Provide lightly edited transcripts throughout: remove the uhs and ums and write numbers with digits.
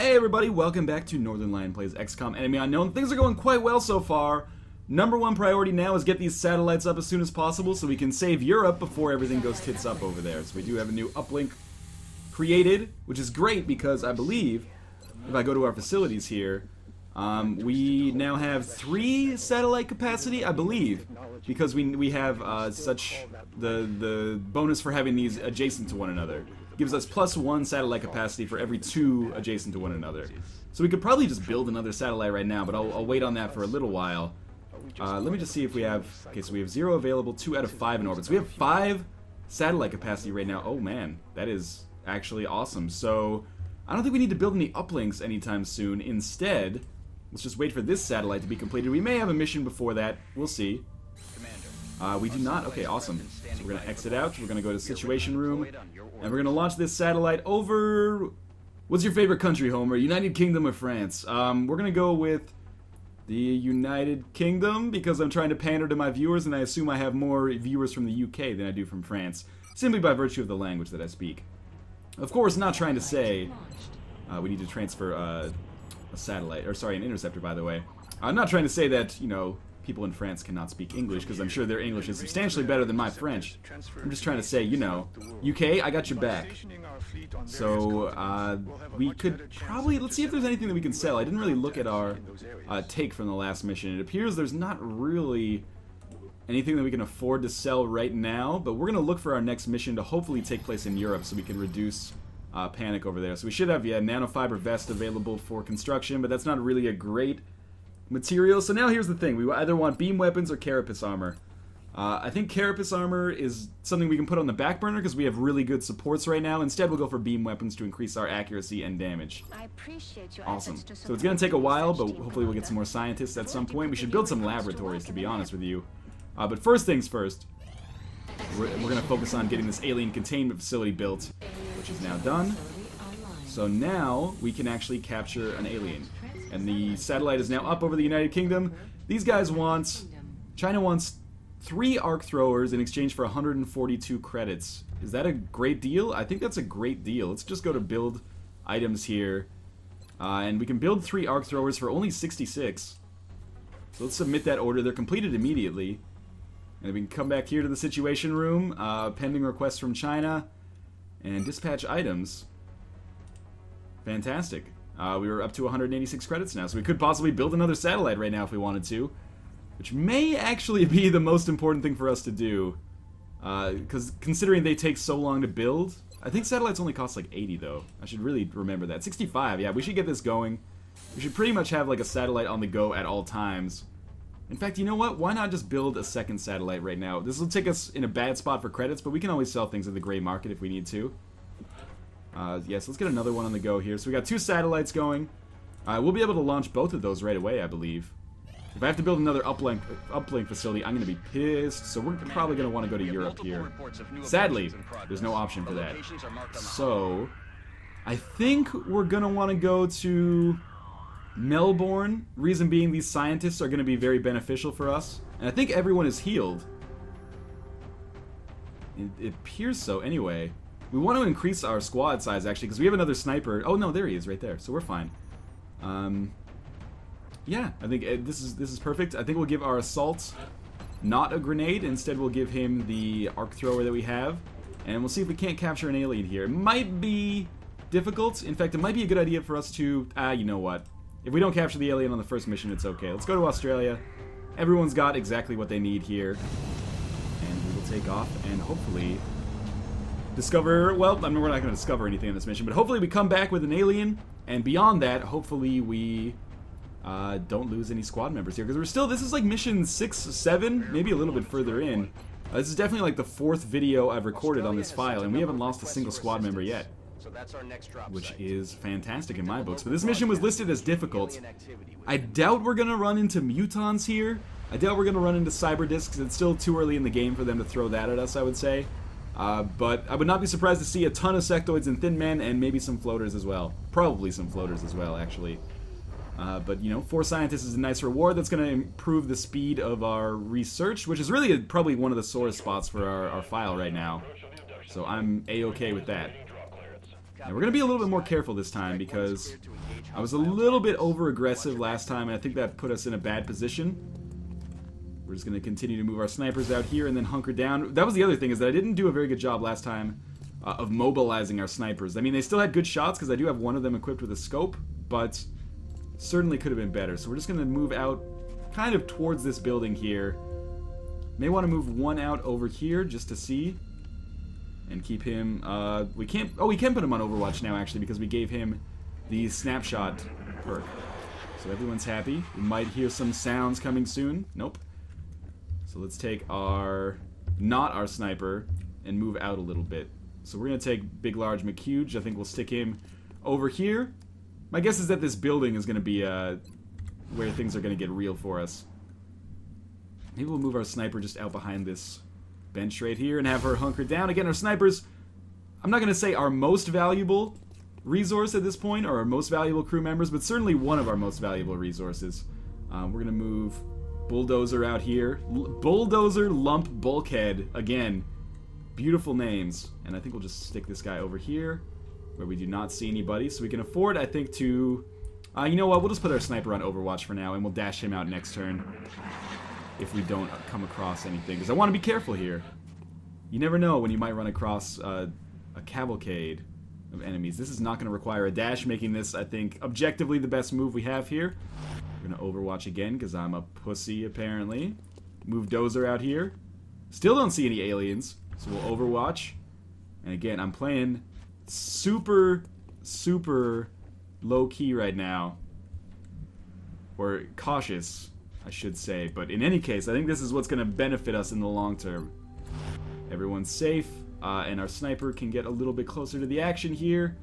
Hey everybody, welcome back to Northernlion Plays Xcom Enemy Unknown. Things are going quite well so far. Number one priority now is get these satellites up as soon as possible so we can save Europe before everything goes tits up over there. So we do have a new uplink created, which is great because I believe, if I go to our facilities here, we now have 3 satellite capacity, I believe, because we have such the bonus for having these adjacent to one another. Gives us +1 satellite capacity for every 2 adjacent to one another. So we could probably just build another satellite right now, but I'll wait on that for a little while. Let me just see if we have... Okay, so we have 0 available, 2 out of 5 in orbit. So we have 5 satellite capacity right now. Oh man, that is actually awesome. So I don't think we need to build any uplinks anytime soon. Instead, let's just wait for this satellite to be completed. We may have a mission before that. We'll see. We do not? Okay, awesome. So we're going to exit out. We're going to go to Situation Room. And we're going to launch this satellite over... What's your favorite country, Homer? United Kingdom or France? We're going to go with the United Kingdom because I'm trying to pander to my viewers, and I assume I have more viewers from the UK than I do from France, simply by virtue of the language that I speak. Of course, not trying to say we need to transfer a satellite, or sorry, an interceptor, by the way. I'm not trying to say that, you know, people in France cannot speak English, because I'm sure their English is substantially better than my French. I'm just trying to say, you know, UK, I got your back. So, we could probably, let's see if there's anything that we can sell. I didn't really look at our take from the last mission. It appears there's not really anything that we can afford to sell right now, but we're going to look for our next mission to hopefully take place in Europe so we can reduce panic over there. So we should have, yeah, nanofiber vest available for construction, but that's not really a great material. So now here's the thing. We either want beam weapons or carapace armor. I think carapace armor is something we can put on the back burner because we have really good supports right now. Instead, we'll go for beam weapons to increase our accuracy and damage. Awesome. So it's going to take a while, but hopefully we'll get some more scientists at some point. We should build some laboratories, to be honest with you. But first things first, we're going to focus on getting this alien containment facility built, which is now done. So now we can actually capture an alien. And the satellite is now up over the United Kingdom. These guys want... China wants 3 arc throwers in exchange for 142 credits. Is that a great deal? I think that's a great deal. Let's just go to build items here. And we can build 3 arc throwers for only 66. So let's submit that order. They're completed immediately. And we can come back here to the Situation Room. Pending requests from China. And dispatch items. Fantastic. We were up to 186 credits now, so we could possibly build another satellite right now if we wanted to. Which may actually be the most important thing for us to do. Because considering they take so long to build, I think satellites only cost like 80 though. I should really remember that. 65, yeah, we should get this going. We should pretty much have like a satellite on the go at all times. In fact, you know what? Why not just build a second satellite right now? This will take us in a bad spot for credits, but we can always sell things at the gray market if we need to. Yes, let's get another one on the go here. So we got 2 satellites going. We'll be able to launch both of those right away, I believe. If I have to build another uplink facility, I'm going to be pissed. So we're probably going to want to go to Europe here. Sadly, there's no option for that. So, I think we're going to want to go to Melbourne. Reason being, these scientists are going to be very beneficial for us. And I think everyone is healed. It appears so, anyway. We want to increase our squad size, actually, because we have another sniper. Oh, no, there he is, right there. So we're fine. Yeah, I think this is perfect. I think we'll give our assault not a grenade. Instead, we'll give him the arc thrower that we have. And we'll see if we can't capture an alien here. It might be difficult. In fact, it might be a good idea for us to... you know what? If we don't capture the alien on the first mission, it's okay. Let's go to Australia. Everyone's got exactly what they need here. And we will take off and hopefully... discover, well, I mean, we're not going to discover anything in this mission, but hopefully we come back with an alien, and beyond that, hopefully we don't lose any squad members here, because we're still, this is like mission 6, 7, maybe a little bit further in. This is definitely like the 4th video I've recorded on this file, and we haven't lost a single squad member yet, which is fantastic in my books. But this mission was listed as difficult. I doubt we're going to run into mutons here. I doubt we're going to run into cyber discs. It's still too early in the game for them to throw that at us, I would say. But I would not be surprised to see a ton of sectoids and thin men, and maybe some floaters as well. Probably some floaters as well, actually. But, you know, 4 scientists is a nice reward that's going to improve the speed of our research, which is really probably one of the sorest spots for our file right now. So I'm A-okay with that. Now we're going to be a little bit more careful this time, because I was a little bit over-aggressive last time, and I think that put us in a bad position. We're just going to continue to move our snipers out here and then hunker down. That was the other thing, is that I didn't do a very good job last time of mobilizing our snipers. I mean, they still had good shots, because I do have one of them equipped with a scope, but certainly could have been better. So we're just going to move out kind of towards this building here. May want to move one out over here just to see. And keep him, we can put him on Overwatch now, actually, because we gave him the snapshot perk. So everyone's happy. We might hear some sounds coming soon. Nope. So let's take not our sniper, and move out a little bit. So we're going to take Big Large McHuge. I think we'll stick him over here. My guess is that this building is going to be where things are going to get real for us. Maybe we'll move our sniper just out behind this bench right here and have her hunkered down. Again, our snipers, I'm not going to say our most valuable resource at this point, or our most valuable crew members, but certainly one of our most valuable resources. We're going to move Bulldozer out here. Bulldozer, Lump, Bulkhead. Again, beautiful names. And I think we'll just stick this guy over here, where we do not see anybody. So we can afford, I think, to... you know what? We'll just put our sniper on Overwatch for now, and we'll dash him out next turn if we don't come across anything, because I want to be careful here. You never know when you might run across a cavalcade of enemies. This is not going to require a dash, making this, I think, objectively the best move we have here. We're going to Overwatch again, because I'm a pussy, apparently. Move Dozer out here. Still don't see any aliens, so we'll Overwatch. And again, I'm playing super, super low-key right now. Or cautious, I should say. But in any case, I think this is what's going to benefit us in the long term. Everyone's safe, and our sniper can get a little bit closer to the action here.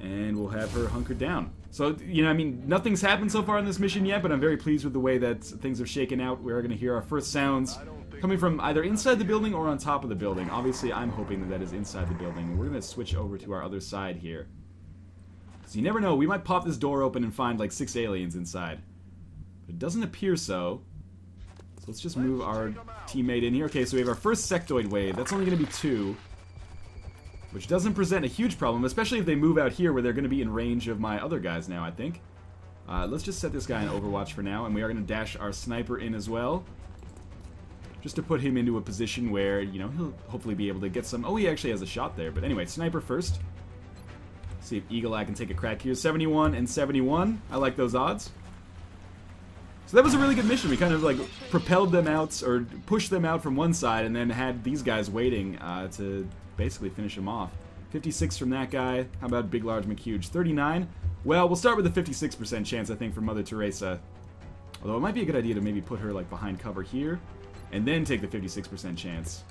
And we'll have her hunkered down. So, you know, I mean, nothing's happened so far in this mission yet, but I'm very pleased with the way that things are shaken out. We're going to hear our first sounds coming from either inside the building or on top of the building. Obviously, I'm hoping that that is inside the building. And we're going to switch over to our other side here. So you never know, we might pop this door open and find like 6 aliens inside. But it doesn't appear so. So let's just move our teammate in here. Okay, so we have our first sectoid wave. That's only going to be 2. Which doesn't present a huge problem, especially if they move out here where they're going to be in range of my other guys now, I think. Let's just set this guy in Overwatch for now, and we are going to dash our sniper in as well. Just to put him into a position where, you know, he'll hopefully be able to get some... Oh, he actually has a shot there. But anyway, sniper first. See if Eagle Eye can take a crack here. 71 and 71. I like those odds. So that was a really good mission. We kind of, like, propelled them out, or pushed them out from one side, and then had these guys waiting to... basically finish him off. 56 from that guy. How about Big Large McHuge? 39. Well, we'll start with a 56% chance, I think, for Mother Teresa. Although it might be a good idea to maybe put her like behind cover here, and then take the 56% chance.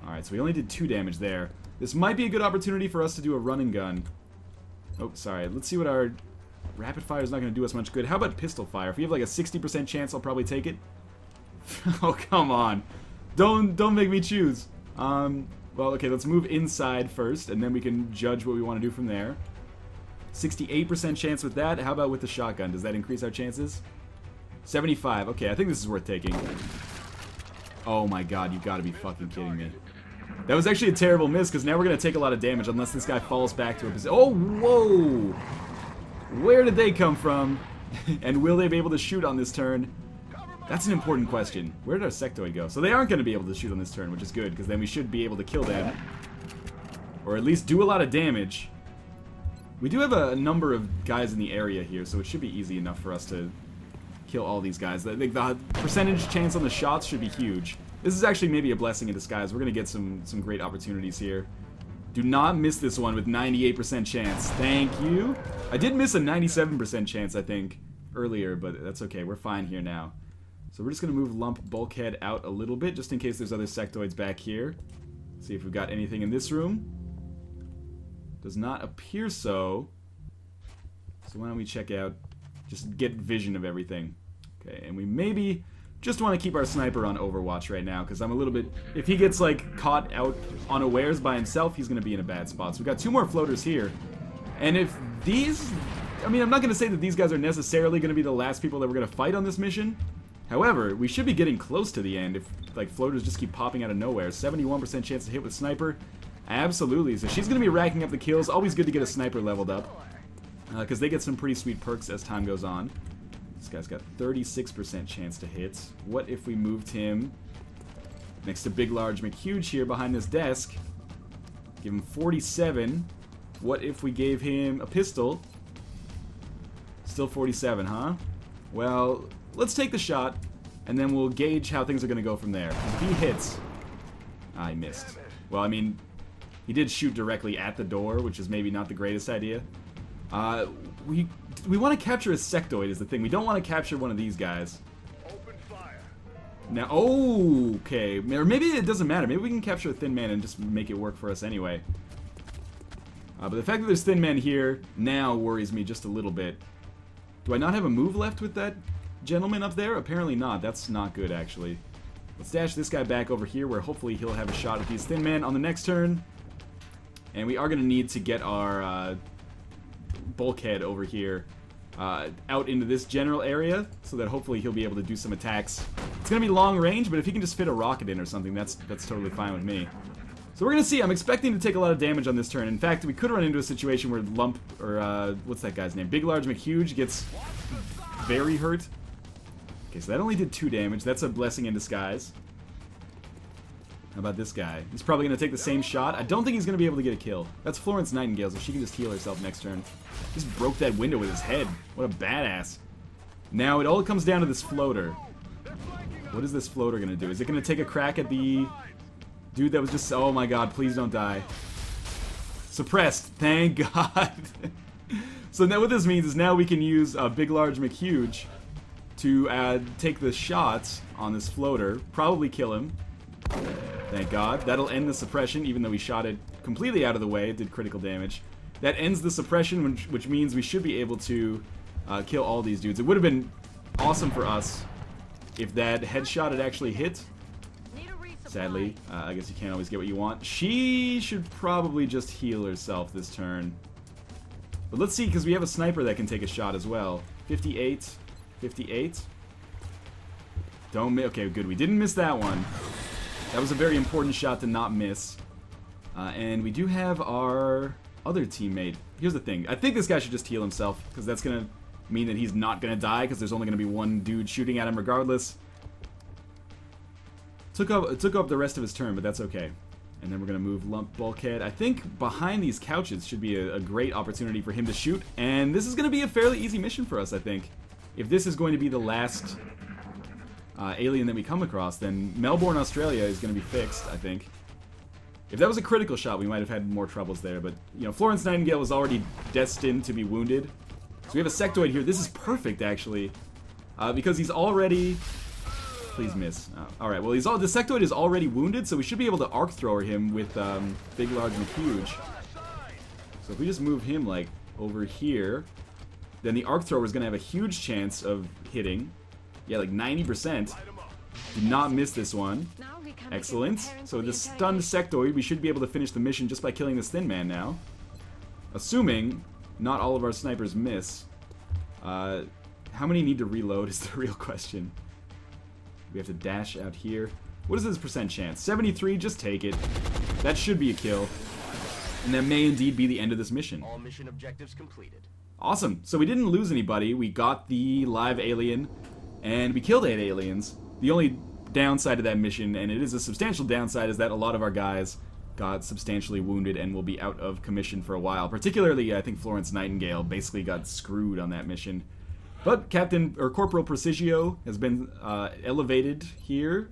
Alright, so we only did 2 damage there. This might be a good opportunity for us to do a run and gun. Oh, sorry. Let's see what our... Rapid fire is not going to do us much good. How about pistol fire? If we have like a 60% chance, I'll probably take it. Oh, come on. Don't make me choose. Well, okay, let's move inside first, and then we can judge what we want to do from there. 68% chance with that. How about with the shotgun? Does that increase our chances? 75. Okay, I think this is worth taking. Oh my god, you've got to be fucking kidding me. That was actually a terrible miss, because now we're going to take a lot of damage unless this guy falls back to a position. Oh, whoa! Where did they come from? And will they be able to shoot on this turn? That's an important question. Where did our sectoid go? So they aren't going to be able to shoot on this turn, which is good, because then we should be able to kill them. Or at least do a lot of damage. We do have a number of guys in the area here, so it should be easy enough for us to kill all these guys. The percentage chance on the shots should be huge. This is actually maybe a blessing in disguise. We're going to get some great opportunities here. Do not miss this one with 98% chance. Thank you. I did miss a 97% chance, I think, earlier, but that's okay. We're fine here now. So we're just going to move Lump Bulkhead out a little bit, just in case there's other sectoids back here. See if we've got anything in this room. Does not appear so. So why don't we check out, just get vision of everything. Okay, and we maybe just want to keep our sniper on Overwatch right now, because I'm a little bit... If he gets, like, caught out unawares by himself, he's going to be in a bad spot. So we've got 2 more floaters here. And if these... I mean, I'm not going to say that these guys are necessarily going to be the last people that we're going to fight on this mission. However, we should be getting close to the end if, like, floaters just keep popping out of nowhere. 71% chance to hit with sniper. Absolutely. So she's going to be racking up the kills. Always good to get a sniper leveled up, because they get some pretty sweet perks as time goes on. This guy's got 36% chance to hit. What if we moved him next to Big Large McHuge here behind this desk? Give him 47. What if we gave him a pistol? Still 47, huh? Well, let's take the shot, and then we'll gauge how things are going to go from there. If he hits... I missed. Well, I mean, he did shoot directly at the door, which is maybe not the greatest idea. We want to capture a sectoid is the thing. We don't want to capture one of these guys. Open fire. Now, okay. Or maybe it doesn't matter. Maybe we can capture a thin man and just make it work for us anyway. But the fact that there's thin men here now worries me just a little bit. Do I not have a move left with that gentleman up there? Apparently not. That's not good, actually. Let's dash this guy back over here, where hopefully he'll have a shot at these thin men on the next turn. And we are going to need to get our bulkhead over here out into this general area, so that hopefully he'll be able to do some attacks. It's going to be long range, but if he can just fit a rocket in or something, that's totally fine with me. So we're going to see. I'm expecting to take a lot of damage on this turn. In fact, we could run into a situation where Lump, or what's that guy's name? Big Large McHuge gets very hurt. Okay, so that only did 2 damage. That's a blessing in disguise. How about this guy? He's probably going to take the same shot. I don't think he's going to be able to get a kill. That's Florence Nightingale, so she can just heal herself next turn. Just broke that window with his head. What a badass. Now, it all comes down to this floater. What is this floater going to do? Is it going to take a crack at the dude that was just... Oh my god, please don't die. Suppressed. Thank god. So now what this means is now we can use Big Large McHuge to take the shots on this floater. Probably kill him. Thank god. That'll end the suppression, even though we shot it completely out of the way. It did critical damage. That ends the suppression, which means we should be able to kill all these dudes. It would have been awesome for us if that headshot had actually hit. Sadly, I guess you can't always get what you want. She should probably just heal herself this turn. But let's see, because we have a sniper that can take a shot as well. 58. 58. Don't miss. Okay, good. We didn't miss that one. That was a very important shot to not miss. And we do have our other teammate. Here's the thing. I think this guy should just heal himself, because that's going to mean that he's not going to die, because there's only going to be one dude shooting at him regardless. Took up the rest of his turn, but that's okay. And then we're going to move Lump Bulkhead. I think behind these couches should be a great opportunity for him to shoot. And this is going to be a fairly easy mission for us, I think. If this is going to be the last alien that we come across, then Melbourne, Australia is going to be fixed, I think. If that was a critical shot, we might have had more troubles there. But, you know, Florence Nightingale was already destined to be wounded. So we have a sectoid here. This is perfect, actually. Because he's already... Please miss. Alright, well, the sectoid is already wounded, so we should be able to arc thrower him with Big Large McHuge. So if we just move him, like, over here, then the arc thrower is going to have a huge chance of hitting. Yeah, like 90%. Do not miss this one. Excellent. So with this stunned sectoid, we should be able to finish the mission just by killing this thin man now. Assuming not all of our snipers miss. How many need to reload is the real question. We have to dash out here. What is this percent chance? 73, just take it. That should be a kill. And that may indeed be the end of this mission. All mission objectives completed. Awesome. So we didn't lose anybody. We got the live alien, and we killed 8 aliens. The only downside of that mission, and it is a substantial downside, is that a lot of our guys got substantially wounded and will be out of commission for a while. Particularly, I think Florence Nightingale basically got screwed on that mission. But Corporal Precisio has been elevated here.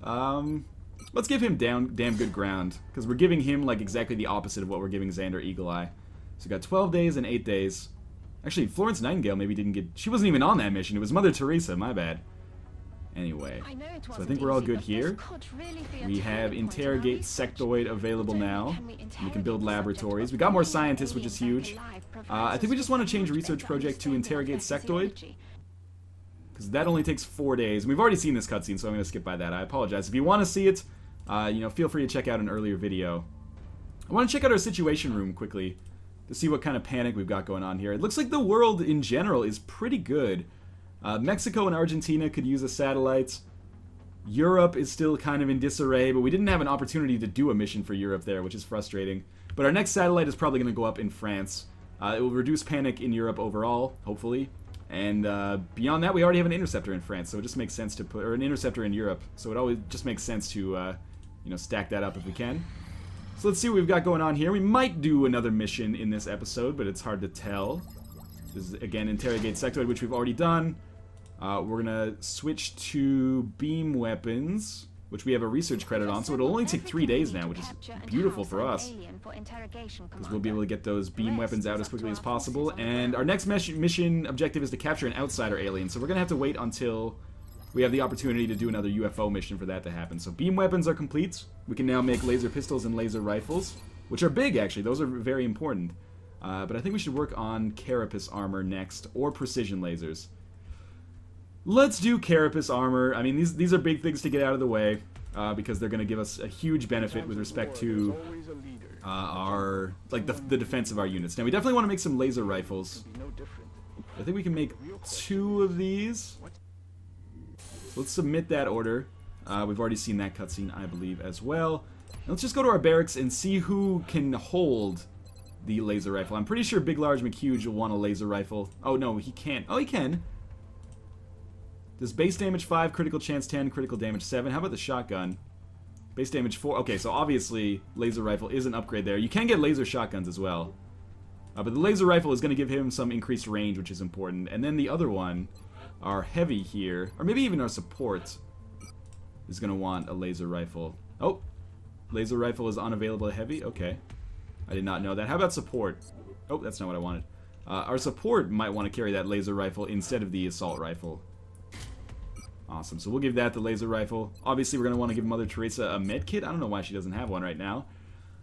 Let's give him damn good ground, because we're giving him like exactly the opposite of what we're giving Xander Eagle Eye. So we got 12 days and 8 days. Actually, Florence Nightingale maybe didn't get... She wasn't even on that mission. It was Mother Teresa, my bad. Anyway, so I think we're all good here. We have Interrogate Sectoid available now. We can build laboratories. We got more scientists, which is huge. I think we just want to change Research Project to Interrogate Sectoid, because that only takes 4 days. We've already seen this cutscene, so I'm going to skip by that. I apologize. If you want to see it, you know, feel free to check out an earlier video. I want to check out our Situation Room quickly to see what kind of panic we've got going on here. It looks like the world in general is pretty good. Mexico and Argentina could use a satellite. Europe is still kind of in disarray, but we didn't have an opportunity to do a mission for Europe there, which is frustrating. But our next satellite is probably going to go up in France. It will reduce panic in Europe overall, hopefully. And beyond that, we already have an interceptor in France, so it just makes sense to put, or an interceptor in Europe. So it always just makes sense to, you know, stack that up if we can. So let's see what we've got going on here. We might do another mission in this episode, but it's hard to tell. This is, again, interrogate sectoid, which we've already done. We're gonna switch to beam weapons, which we have a research credit on, so it'll only take 3 days now, which is beautiful for us, because we'll be able to get those beam weapons out as quickly as possible. And our next mission objective is to capture an outsider alien, so we're gonna have to wait until we have the opportunity to do another UFO mission for that to happen. So beam weapons are complete. We can now make laser pistols and laser rifles, which are big, actually. Those are very important. But I think we should work on carapace armor next, or precision lasers. Let's do carapace armor. I mean, these are big things to get out of the way, because they're going to give us a huge benefit with respect to our, like, the defense of our units. Now, we definitely want to make some laser rifles. I think we can make 2 of these. So let's submit that order. We've already seen that cutscene, I believe, as well. Now let's just go to our barracks and see who can hold the laser rifle. I'm pretty sure Big Large McHuge will want a laser rifle. Oh, no, he can't. Oh, he can. Does base damage 5, critical chance 10, critical damage 7. How about the shotgun? Base damage 4. Okay, so obviously laser rifle is an upgrade there. You can get laser shotguns as well. But the laser rifle is going to give him some increased range, which is important. And then the other one, our heavy here, or maybe even our support, is going to want a laser rifle. Oh, laser rifle is unavailable at heavy? Okay. I did not know that. How about support? Oh, that's not what I wanted. Our support might want to carry that laser rifle instead of the assault rifle. Awesome, so we'll give that the laser rifle. Obviously, we're going to want to give Mother Teresa a med kit. I don't know why she doesn't have one right now.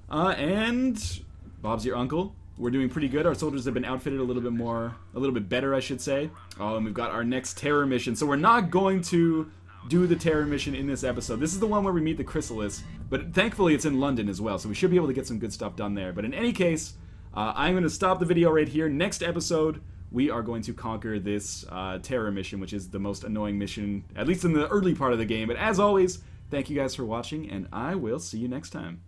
And Bob's your uncle. We're doing pretty good. Our soldiers have been outfitted a little bit better, I should say. Oh, and we've got our next terror mission. So we're not going to do the terror mission in this episode. This is the one where we meet the Chrysalis, but thankfully it's in London as well, so we should be able to get some good stuff done there. But in any case, I'm going to stop the video right here. Next episode, we are going to conquer this terror mission, which is the most annoying mission, at least in the early part of the game. But as always, thank you guys for watching, and I will see you next time.